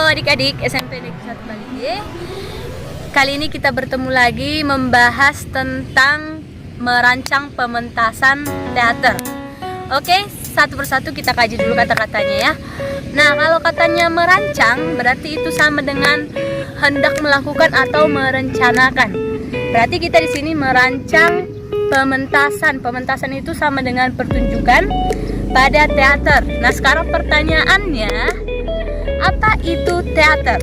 adik-adik SMP Negeri 1 Bali. Kali ini kita bertemu lagi membahas tentang merancang pementasan teater. Oke, satu persatu kita kaji dulu kata-katanya ya. Nah, kalau katanya merancang berarti itu sama dengan hendak melakukan atau merencanakan. Berarti kita di sini merancang pementasan. Pementasan itu sama dengan pertunjukan pada teater. Nah, sekarang pertanyaannya, apa itu teater?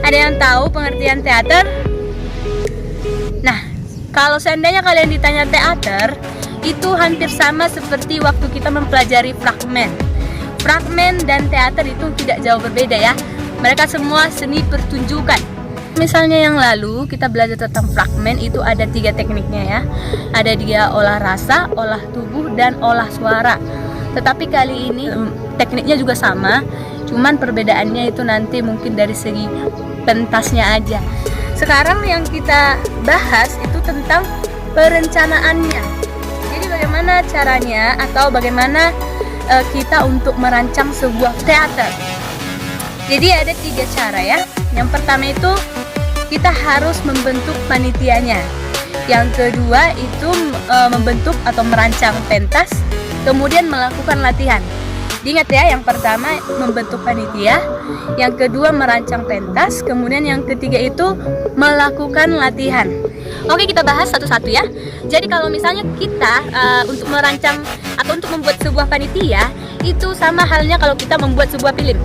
Ada yang tahu pengertian teater? Nah, kalau seandainya kalian ditanya teater, itu hampir sama seperti waktu kita mempelajari fragmen. Fragmen dan teater itu tidak jauh berbeda ya. Mereka semua seni pertunjukan. Misalnya yang lalu kita belajar tentang fragmen, itu ada 3 tekniknya ya. Ada dia olah rasa, olah tubuh, dan olah suara. Tetapi kali ini tekniknya juga sama, cuman perbedaannya itu nanti mungkin dari segi pentasnya aja. Sekarang yang kita bahas itu tentang perencanaannya. Jadi bagaimana caranya atau bagaimana kita untuk merancang sebuah teater. Jadi ada 3 cara ya. Yang pertama itu kita harus membentuk panitianya. Yang kedua itu membentuk atau merancang pentas, kemudian melakukan latihan. Diingat ya, yang pertama membentuk panitia, yang kedua merancang pentas, kemudian yang ketiga itu melakukan latihan. Oke, kita bahas satu-satu ya. Jadi kalau misalnya kita untuk merancang atau untuk membuat sebuah panitia, itu sama halnya kalau kita membuat sebuah film.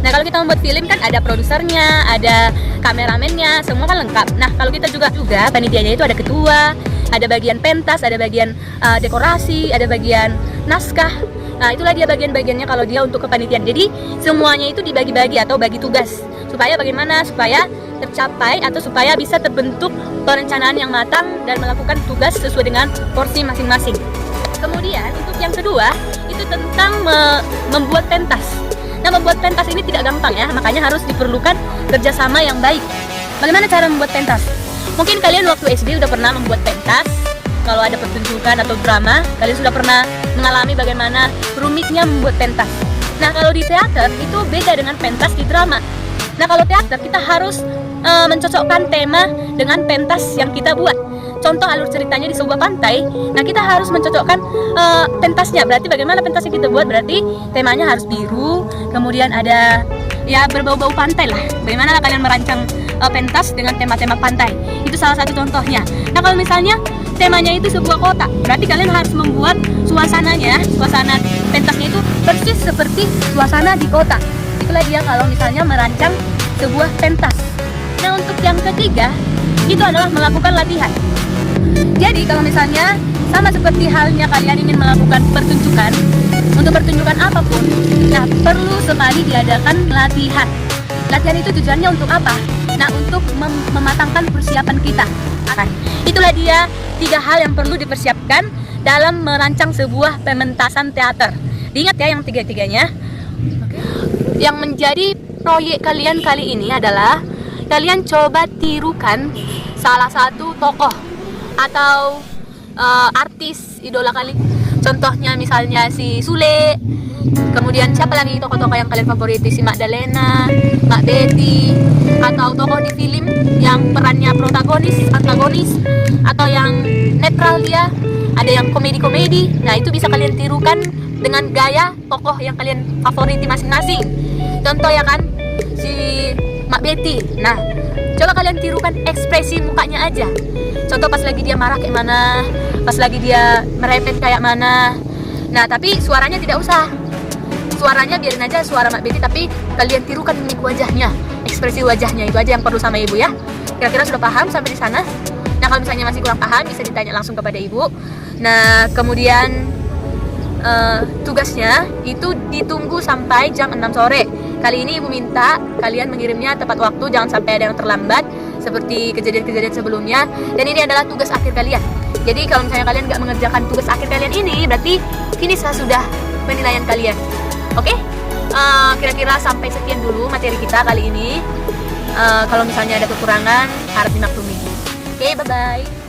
Nah, kalau kita membuat film kan ada produsernya, ada kameramennya, semua kan lengkap. Nah, kalau kita juga panitianya itu ada ketua, ada bagian pentas, ada bagian dekorasi, ada bagian naskah. Nah, itulah dia bagian-bagiannya kalau dia untuk kepanitiaan. Jadi semuanya itu dibagi-bagi atau bagi tugas. Supaya bagaimana? Supaya tercapai atau supaya bisa terbentuk perencanaan yang matang dan melakukan tugas sesuai dengan porsi masing-masing. Kemudian untuk yang kedua itu tentang membuat pentas. Nah, membuat pentas ini tidak gampang ya, makanya harus diperlukan kerjasama yang baik. Bagaimana cara membuat pentas? Mungkin kalian waktu SD udah pernah membuat pentas. Kalau ada pertunjukan atau drama, kalian sudah pernah mengalami bagaimana rumitnya membuat pentas. Nah, kalau di teater itu beda dengan pentas di drama. Nah, kalau teater kita harus mencocokkan tema dengan pentas yang kita buat. Contoh alur ceritanya di sebuah pantai, nah kita harus mencocokkan pentasnya. Berarti bagaimana pentas yang kita buat? Berarti temanya harus biru, kemudian ada ya berbau-bau pantai lah. Bagaimana kalian merancang pentas dengan tema-tema pantai? Itu salah satu contohnya. Nah, kalau misalnya temanya itu sebuah kota, berarti kalian harus membuat suasananya, suasana pentasnya itu persis seperti suasana di kota. Itulah dia kalau misalnya merancang sebuah pentas. Nah, untuk yang ketiga itu adalah melakukan latihan. Jadi kalau misalnya sama seperti halnya kalian ingin melakukan pertunjukan, untuk pertunjukan apapun, nah perlu sekali diadakan latihan. Latihan itu tujuannya untuk apa? Nah, untuk mematangkan persiapan kita. Itulah dia 3 hal yang perlu dipersiapkan dalam merancang sebuah pementasan teater. Diingat ya yang 3-tiganya. Yang menjadi proyek kalian kali ini adalah kalian coba tirukan salah satu tokoh atau artis idola kalian. Contohnya misalnya si Sule. Kemudian siapa lagi tokoh-tokoh yang kalian favoriti? Si Magdalena, Mbak Betty, atau tokoh di film yang perannya protagonis, antagonis, atau yang netral dia, ada yang komedi-komedi. Nah, itu bisa kalian tirukan dengan gaya tokoh yang kalian favoriti masing-masing. Contoh ya kan, si Mbak Betty. Nah, coba kalian tirukan ekspresi mukanya aja. Contoh pas lagi dia marah kayak mana, pas lagi dia merepet kayak mana. Nah, tapi suaranya tidak usah. Suaranya biarin aja suara Mbak Betty, tapi kalian tirukan mimik wajahnya, ekspresi wajahnya. Itu aja yang perlu sama ibu ya. Kira-kira sudah paham sampai di sana? Nah, kalau misalnya masih kurang paham bisa ditanya langsung kepada ibu. Nah, kemudian tugasnya itu ditunggu sampai jam 6 sore. Kali ini ibu minta kalian mengirimnya tepat waktu, jangan sampai ada yang terlambat seperti kejadian-kejadian sebelumnya. Dan ini adalah tugas akhir kalian. Jadi kalau misalnya kalian nggak mengerjakan tugas akhir kalian ini, berarti ini sudah penilaian kalian. Oke? Kira-kira sampai sekian dulu materi kita kali ini. Kalau misalnya ada kekurangan, harap dimaklumi. Oke, bye-bye.